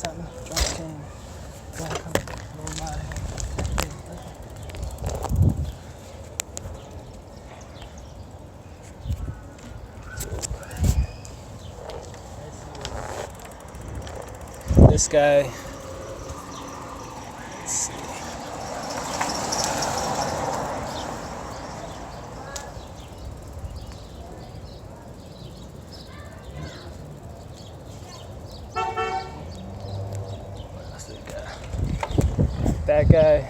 something. Drunk king. Welcome. Oh my. This guy. Let's see. What else do we got? That guy.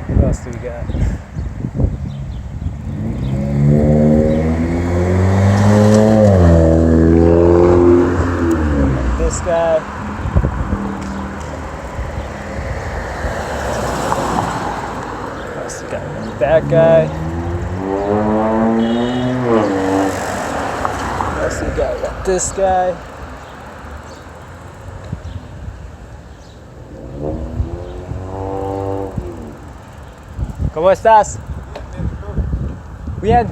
What else do we got? This guy. What else we got? That guy. What else we got? We got this guy. ¿Cómo estás? Bien.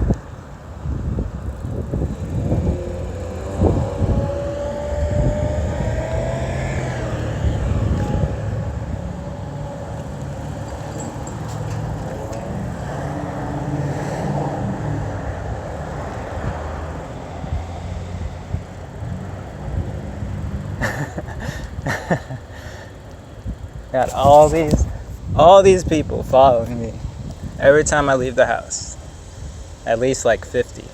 Got all these people following me every time I leave the house. At least like 50.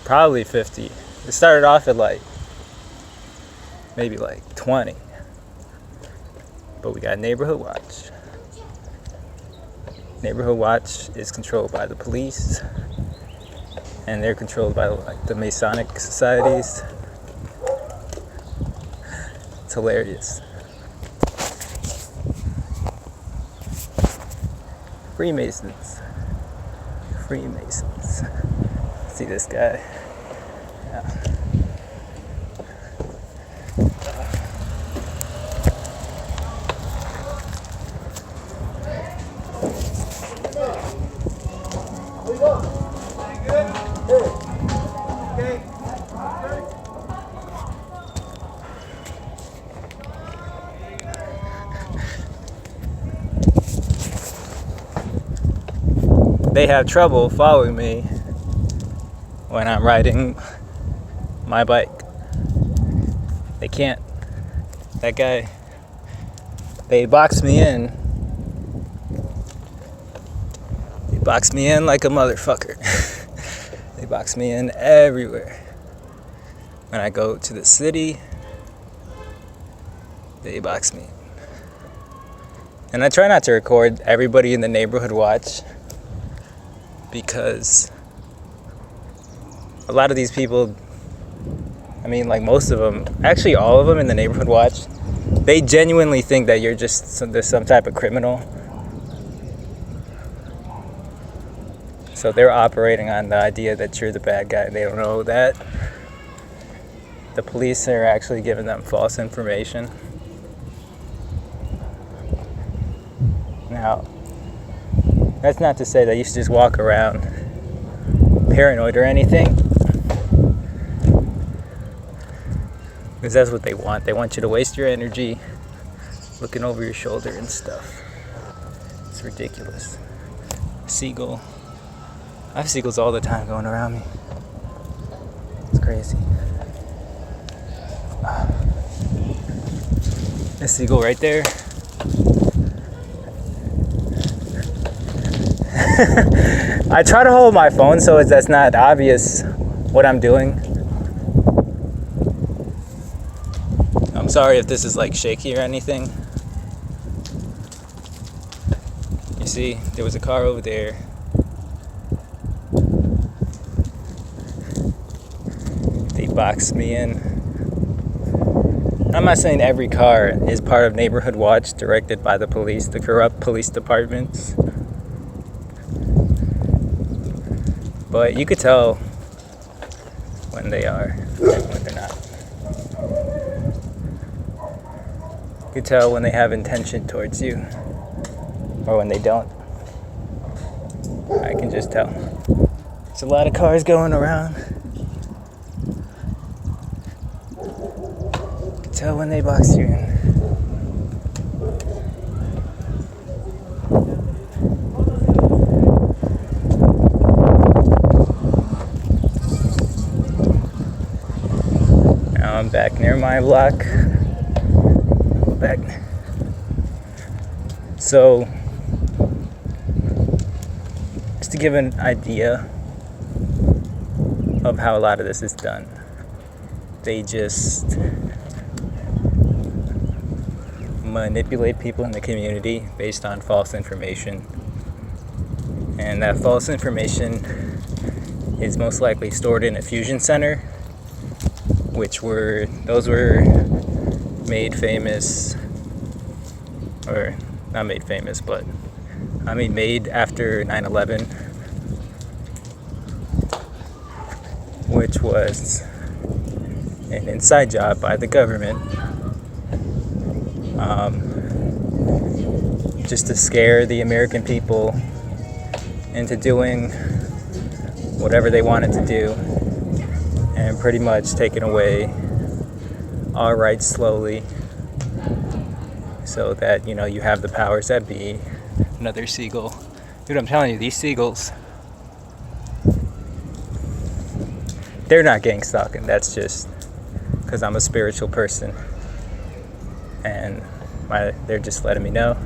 Probably 50. It started off at maybe 20. But we got Neighborhood Watch. Neighborhood Watch is controlled by the police, and they're controlled by the Masonic societies. It's hilarious. Freemasons. See this guy? Yeah. They have trouble following me when I'm riding my bike. They can't. That guy, they box me in. They box me in like a motherfucker. They box me in everywhere. When I go to the city, they box me in. And I try not to record everybody in the Neighborhood Watch, because a lot of these people, most of them, actually all of them in the Neighborhood Watch, they genuinely think that you're just some type of criminal. So they're operating on the idea that you're the bad guy. They don't know that the police are actually giving them false information. Now, that's not to say that you should just walk around paranoid or anything, because that's what they want. They want you to waste your energy looking over your shoulder and stuff. It's ridiculous. Seagull. I have seagulls all the time going around me. It's crazy. This seagull right there. I try to hold my phone so that's not obvious what I'm doing. I'm sorry if this is shaky or anything. You see, there was a car over there. They boxed me in. I'm not saying every car is part of Neighborhood Watch directed by the police, the corrupt police departments. But you could tell when they are and when they're not. You can tell when they have intention towards you or when they don't. I can just tell. There's a lot of cars going around. You can tell when they box you in. Now I'm back near my block. Back. So, just to give an idea of how a lot of this is done, they just manipulate people in the community based on false information, and that false information is most likely stored in a fusion center, which were made famous, or not made famous, but I mean made after 9/11, which was an inside job by the government, just to scare the American people into doing whatever they wanted to do, and pretty much taking away our rights slowly, so that, you know, you have the powers that be. Another seagull. Dude, I'm telling you, these seagulls, they're not gang stalking. That's just because I'm a spiritual person, and they're just letting me know,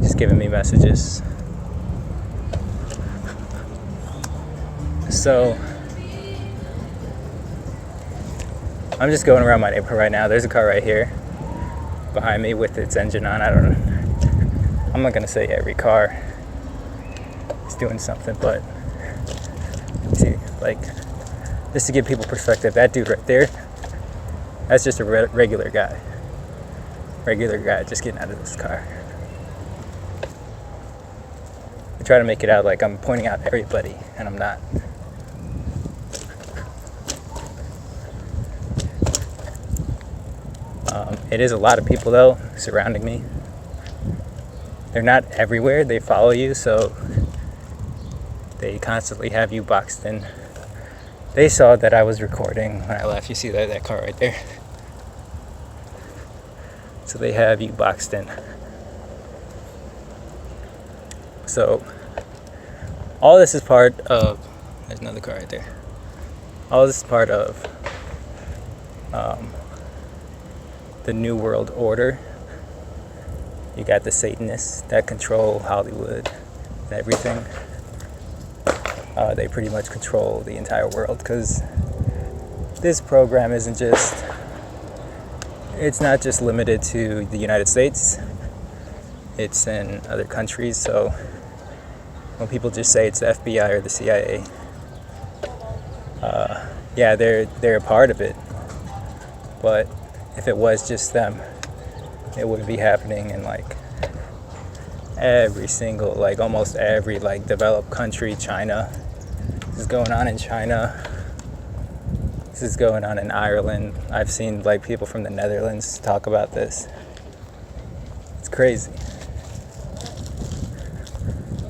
just giving me messages. So I'm just going around my neighborhood right now. There's a car right here behind me with its engine on. I don't know. I'm not gonna say every car is doing something, but see, like, just to give people perspective, that dude right there, that's just a regular guy just getting out of this car. I try to make it out like I'm pointing out everybody, and I'm not. It is a lot of people though surrounding me. They're not everywhere, they follow you, so they constantly have you boxed in. They saw that I was recording when I left. You see that car right there? So they have you boxed in. So all this is part of, there's another car right there. All this is part of the New World Order. You got the Satanists that control Hollywood and everything. They pretty much control the entire world, because this program it's not just limited to the United States. It's in other countries. So when people just say it's the FBI or the CIA, yeah, they're a part of it. But if it was just them, it wouldn't be happening in like every single, like almost every like developed country. China, this is going on in China. This is going on in Ireland. I've seen like people from the Netherlands talk about this. It's crazy.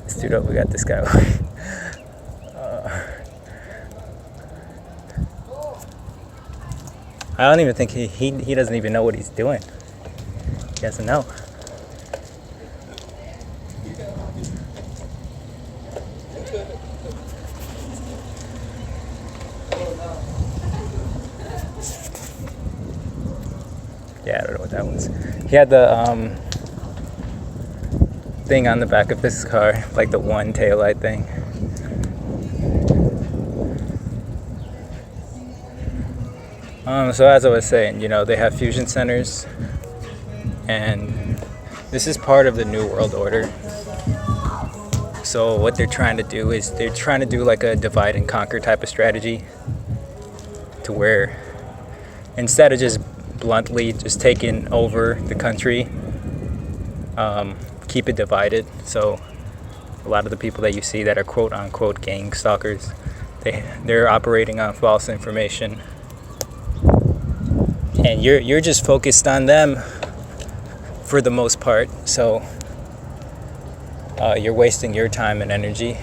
Let's do it up. We got this guy. I don't even think he doesn't even know what he's doing. He doesn't know. Yeah, I don't know what that was. He had the thing on the back of his car, like the one taillight thing. So as I was saying, you know, they have fusion centers, and this is part of the New World Order. So what they're trying to do is they're trying to do like a divide and conquer type of strategy, to where instead of just bluntly just taking over the country, keep it divided. So a lot of the people that you see that are quote unquote gang stalkers, they're operating on false information, and you're just focused on them for the most part. So you're wasting your time and energy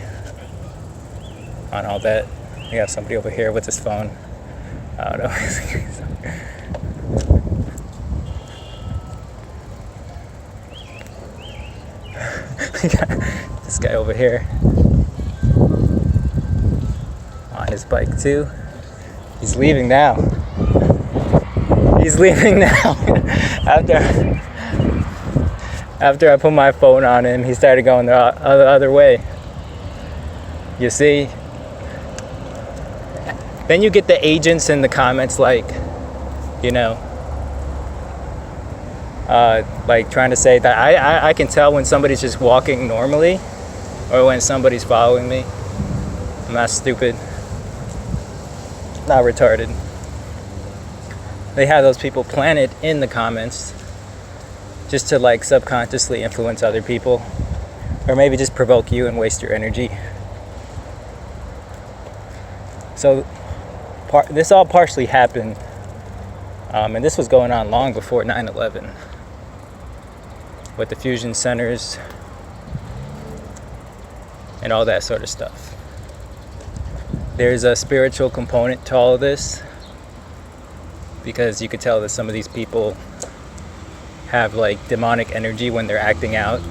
on all that. We have somebody over here with his phone. I don't know. We got this guy over here on his bike too. He's leaving now. He's leaving now. After I put my phone on him, he started going the other way. You see? Then you get the agents in the comments like, you know, like trying to say that I can tell when somebody's just walking normally or when somebody's following me. I'm not stupid. Not retarded. They have those people planted in the comments just to like subconsciously influence other people, or maybe just provoke you and waste your energy. So this all partially happened, and this was going on long before 9/11 with the fusion centers and all that sort of stuff. There's a spiritual component to all of this, because you could tell that some of these people have like demonic energy when they're acting out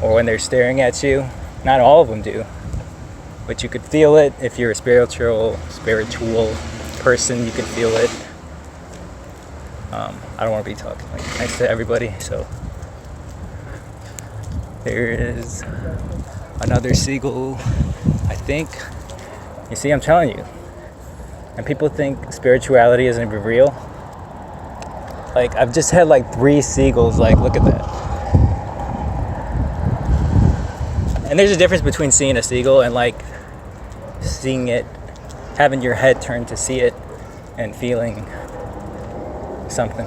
or when they're staring at you. Not all of them do, but you could feel it. If you're a spiritual person, you could feel it. I don't want to be talking like nice to everybody, so there is another seagull, I think. You see, I'm telling you, and people think spirituality isn't even real. Like, I've just had like 3 seagulls, like, look at that. And there's a difference between seeing a seagull and like seeing it, having your head turned to see it and feeling something.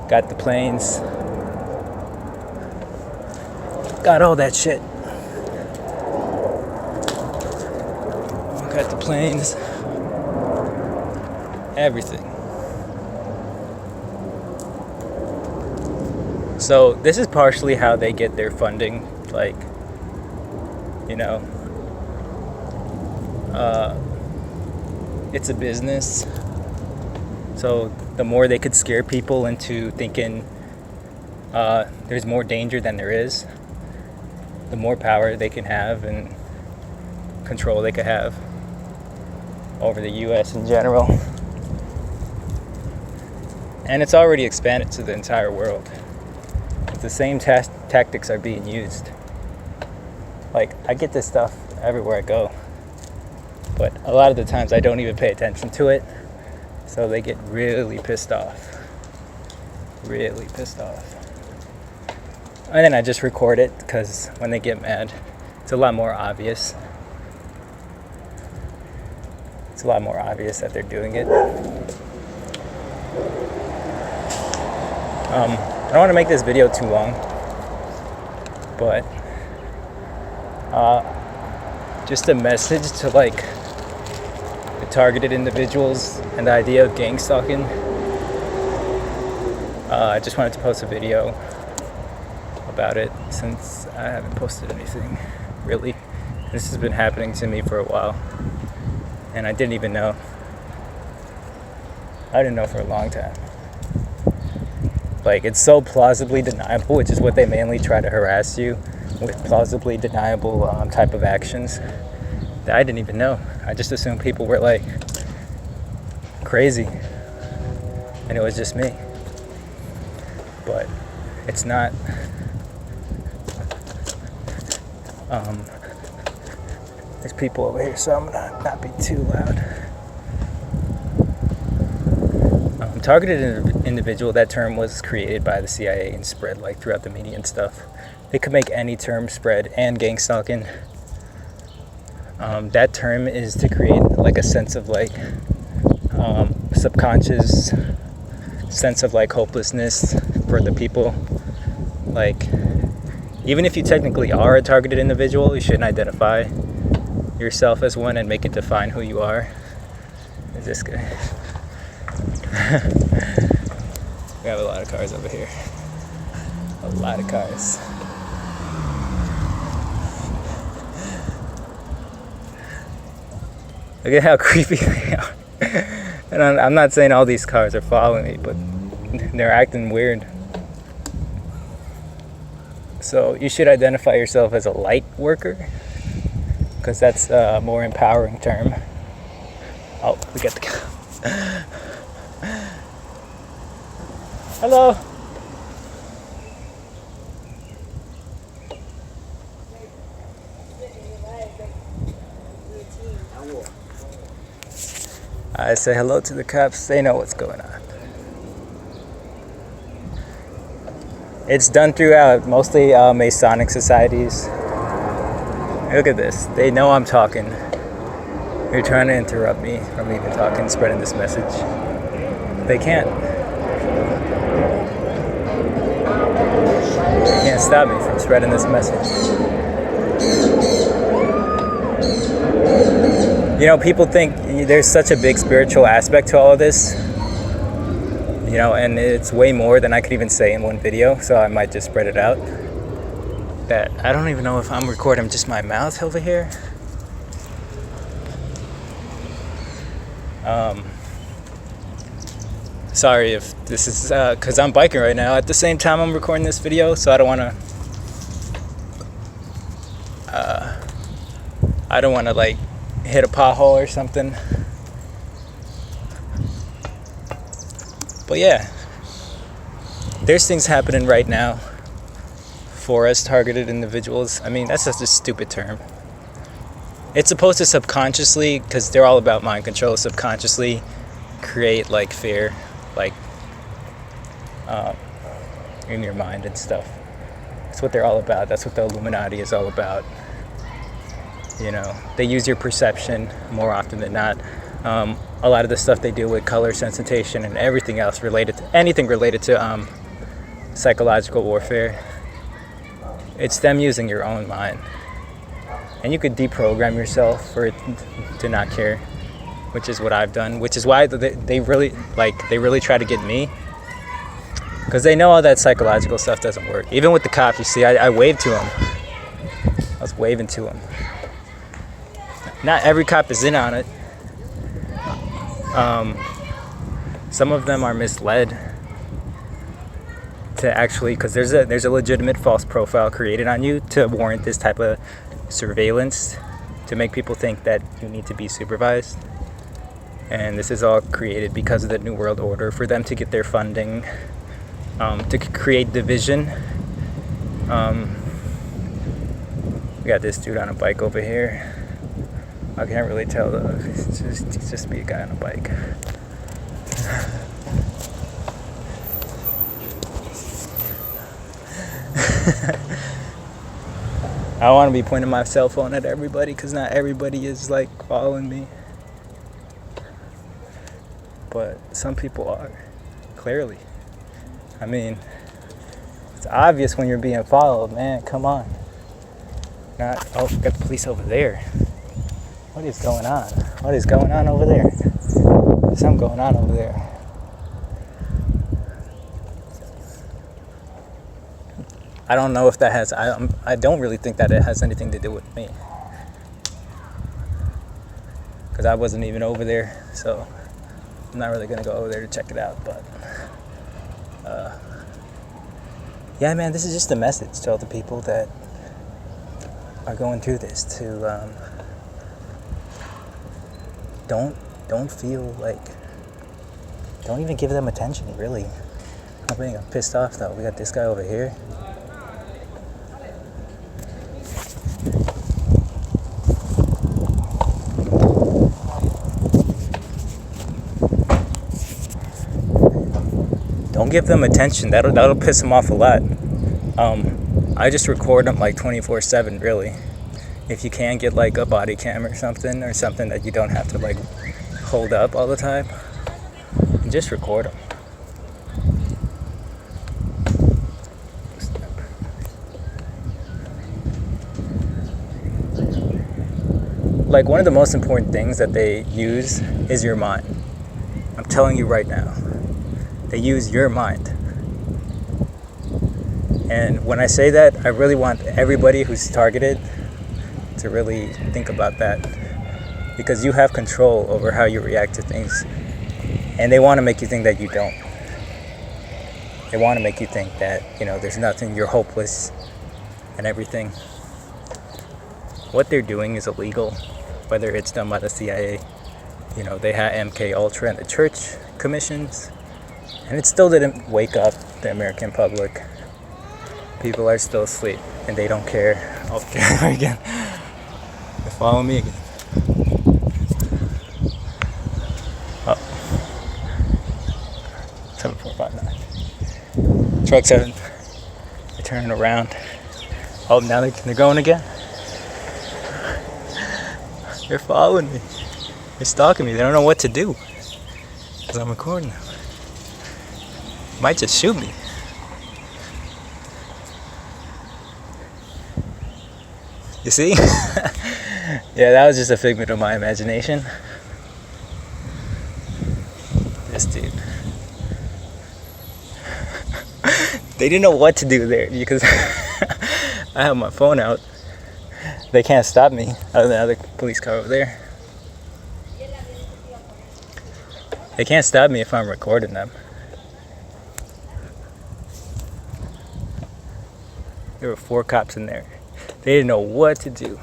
Got the planes, got all that shit. Got the planes, everything. So this is partially how they get their funding, like, you know, it's a business. So the more they could scare people into thinking there's more danger than there is, the more power they can have and control they could have over the US in general. And it's already expanded to the entire world. The same tactics are being used. Like, I get this stuff everywhere I go, but a lot of the times I don't even pay attention to it, so they get really pissed off. Really pissed off. And then I just record it, because when they get mad, it's a lot more obvious. It's a lot more obvious that they're doing it. I don't want to make this video too long, but just a message to like the targeted individuals and the idea of gang stalking. I just wanted to post a video about it since I haven't posted anything really. This has been happening to me for a while, and I didn't even know. I didn't know for a long time. Like, it's so plausibly deniable, which is what they mainly try to harass you with, plausibly deniable type of actions, that I didn't even know. I just assumed people were like crazy and it was just me. But it's not. There's people over here, so I'm gonna not be too loud. Targeted individual, that term was created by the CIA and spread like throughout the media and stuff. They could make any term spread, and gang stalking. That term is to create like a sense of like subconscious sense of like hopelessness for the people. Like, even if you technically are a targeted individual, you shouldn't identify yourself as one and make it define who you are. Is this guy? We have a lot of cars over here. A lot of cars. Look at how creepy they are. And I'm not saying all these cars are following me, but they're acting weird. So you should identify yourself as a light worker, because that's a more empowering term. Oh, we got the... Hello. I say hello to the cops. They know what's going on. It's done throughout, mostly Masonic societies. Look at this. They know I'm talking. They're trying to interrupt me from even talking, spreading this message. They can't. They can't stop me from spreading this message. You know, people think there's such a big spiritual aspect to all of this. You know, and it's way more than I could even say in one video, so I might just spread it out. That I don't even know if I'm recording just my mouth over here. Sorry if this is, because I'm biking right now at the same time I'm recording this video, so I don't want to like hit a pothole or something. But yeah, there's things happening right now for us targeted individuals. I mean, that's just a stupid term. It's supposed to subconsciously, because they're all about mind control, subconsciously create like fear, like in your mind and stuff. That's what they're all about. That's what the Illuminati is all about. You know, they use your perception more often than not. A lot of the stuff they do with color sensitization and everything else related to anything related to psychological warfare, it's them using your own mind. And you could deprogram yourself for it to not care, which is what I've done, which is why they really try to get me, because they know all that psychological stuff doesn't work. Even with the cop, you see, I waved to him. I was waving to him. Not every cop is in on it. Some of them are misled to actually, because there's a legitimate false profile created on you to warrant this type of surveillance, to make people think that you need to be supervised. And this is all created because of the New World Order, for them to get their funding, to create division. We got this dude on a bike over here. I can't really tell though. It's just be a guy on a bike. I don't want to be pointing my cell phone at everybody, because not everybody is like following me. But some people are, clearly. I mean, it's obvious when you're being followed, man. Come on. Oh, we got the police over there. What is going on? What is going on over there? There's something going on over there. I don't know if that has... I don't really think that it has anything to do with me, because I wasn't even over there, so I'm not really going to go over there to check it out. But yeah, man, this is just a message to all the people that are going through this, to don't feel like, don't even give them attention, really. I'm pissed off though. We got this guy over here. Don't give them attention. That'll piss them off a lot. I just record them like 24/7, really. If you can get like a body cam or something that you don't have to like hold up all the time, just record them. Like, one of the most important things that they use is your mind. I'm telling you right now. They use your mind. And when I say that, I really want everybody who's targeted to really think about that, because you have control over how you react to things, and they want to make you think that you don't. They want to make you think that, there's nothing, you're hopeless and everything. What they're doing is illegal, whether it's done by the CIA. They had MK Ultra and the church commissions, and it still didn't wake up the American public. People are still asleep, and they don't care. Oh, again. They follow me again. Oh. 7459. Trucks are turning around. Oh, now they're going again. They're following me. They're stalking me. They don't know what to do because I'm recording them. Might just shoot me. You see? Yeah, that was just a figment of my imagination. This dude. They didn't know what to do there because I have my phone out. They can't stop me other than the other police car over there. They can't stop me if I'm recording them. There were 4 cops in there. They didn't know what to do.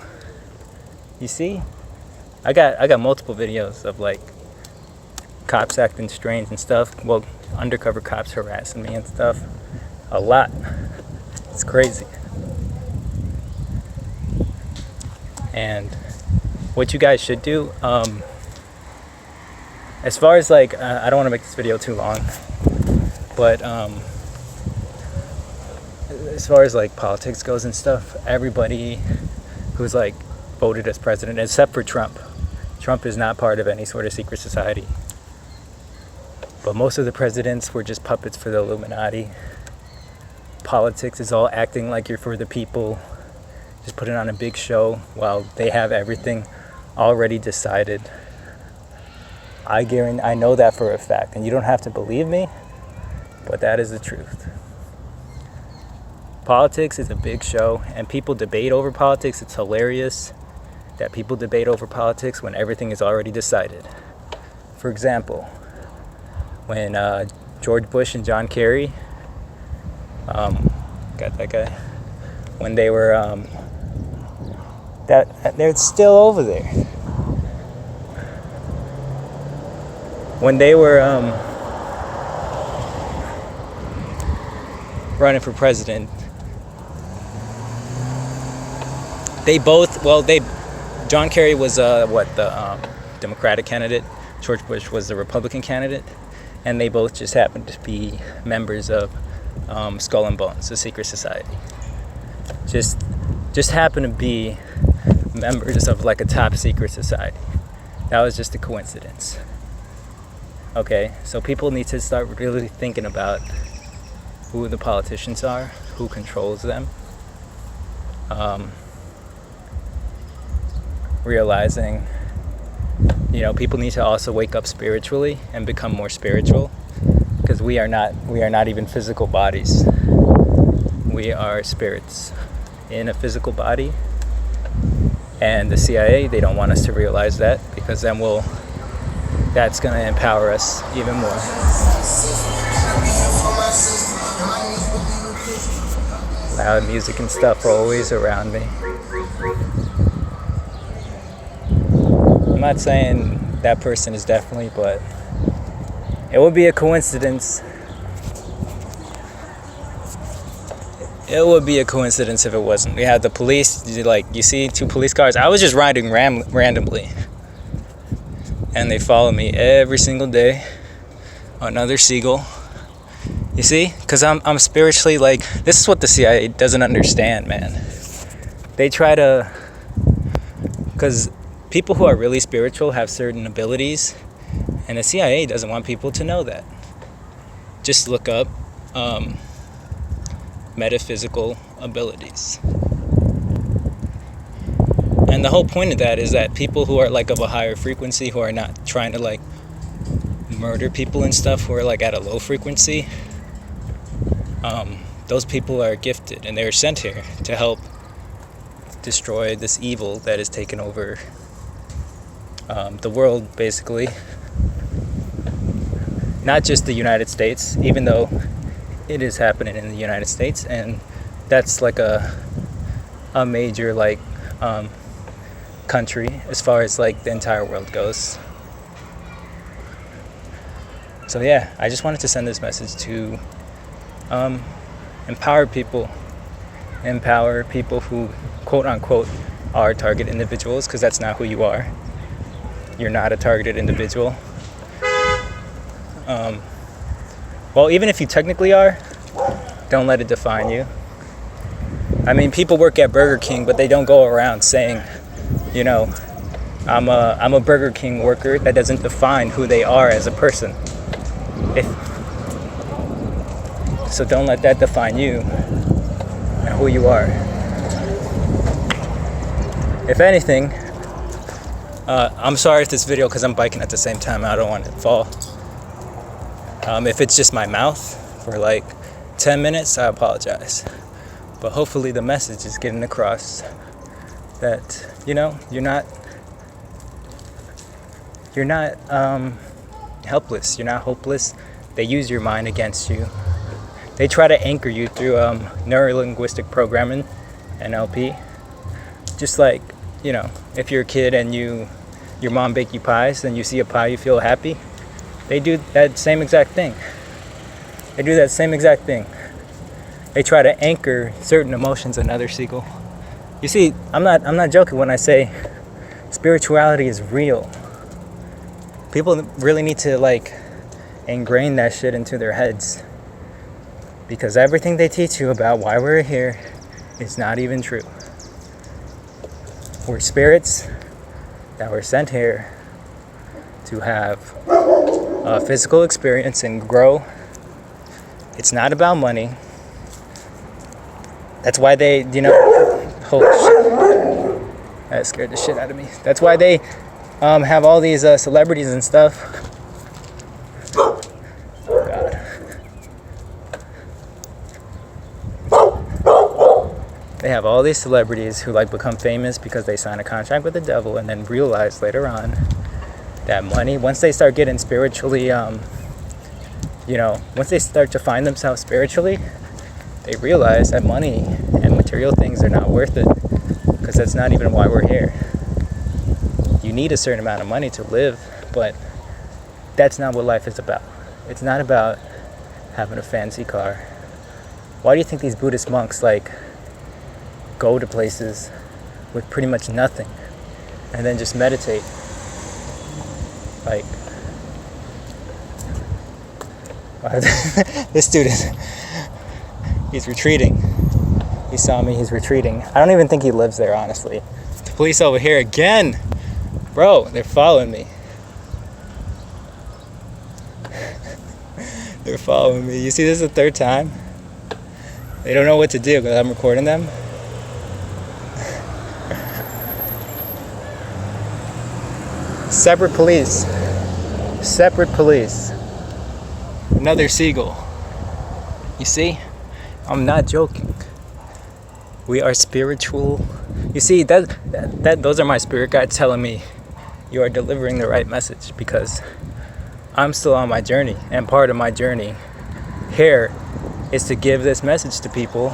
You see? I got multiple videos of like cops acting strange and stuff. Well, undercover cops harassing me and stuff. A lot. It's crazy. And what you guys should do, as far as like, I don't want to make this video too long, but as far as like politics goes and stuff, everybody who's like voted as president, except for Trump is not part of any sort of secret society. But most of the presidents were just puppets for the Illuminati. Politics is all acting like you're for the people, just putting on a big show while they have everything already decided. I know that for a fact, and you don't have to believe me, but that is the truth. Politics is a big show, and people debate over politics. It's hilarious that people debate over politics when everything is already decided. For example, when George Bush and John Kerry, got that guy, when they were, they're still over there. When they were running for president, John Kerry was the Democratic candidate, George Bush was the Republican candidate, and they both just happened to be members of Skull and Bones, the secret society. Just happened to be members of like a top secret society. That was just a coincidence. Okay, so people need to start really thinking about who the politicians are, who controls them. Realizing, people need to also wake up spiritually and become more spiritual, because we are not even physical bodies. We are spirits in a physical body, and the CIA, they don't want us to realize that, because then that's going to empower us even more. Loud music and stuff are always around me. I'm not saying that person is definitely, but it would be a coincidence. It would be a coincidence if it wasn't. We had the police, you see 2 police cars. I was just riding randomly, and they follow me every single day. Another seagull. You see? Because I'm spiritually this is what the CIA doesn't understand, man. They try to, because people who are really spiritual have certain abilities, and the CIA doesn't want people to know that. Just look up metaphysical abilities. And the whole point of that is that people who are of a higher frequency, who are not trying to murder people and stuff, who are at a low frequency, those people are gifted and they're sent here to help destroy this evil that has taken over the world, basically. Not just the United States, even though it is happening in the United States, and that's like a major like country as far as like the entire world goes. So yeah, I just wanted to send this message to empower people who quote unquote are target individuals, because that's not who you are. You're not a targeted individual. Well, even if you technically are, don't let it define you. I mean, people work at Burger King, but they don't go around saying, you know, I'm a Burger King worker. That doesn't define who they are as a person. So don't let that define you and who you are. If anything, I'm sorry if this video, because I'm biking at the same time, I don't want it to fall. If it's just my mouth for like 10 minutes, I apologize. But hopefully the message is getting across that, you know, you're not helpless. You're not hopeless. They use your mind against you. They try to anchor you through neuro-linguistic programming, NLP. Just like, you know, if you're a kid and your mom baked you pies, and you see a pie, you feel happy. They do that same exact thing. They try to anchor certain emotions in other seagull. You see, I'm not joking when I say spirituality is real. People really need to like ingrain that shit into their heads, because everything they teach you about why we're here is not even true. We're spirits that were sent here to have a physical experience and grow. It's not about money. That's why they, you know, holy shit, that scared the shit out of me. That's why they have all these celebrities and stuff. Oh God. They have all these celebrities who like become famous because they sign a contract with the devil, and then realize later on that money, once they start getting spiritually, you know, once they start to find themselves spiritually, they realize that money and material things are not worth it, because that's not even why we're here. You need a certain amount of money to live, but that's not what life is about. It's not about having a fancy car. Why do you think these Buddhist monks like go to places with pretty much nothing and then just meditate? Like, this dude he's retreating. He saw me, he's retreating. I don't even think he lives there, honestly. The police over here again. Bro, they're following me. They're following me. You see, this is the third time. They don't know what to do because I'm recording them. Separate police. Another seagull. You see? I'm not joking. We are spiritual. You see, those are my spirit guides telling me you are delivering the right message, because I'm still on my journey, and part of my journey here is to give this message to people.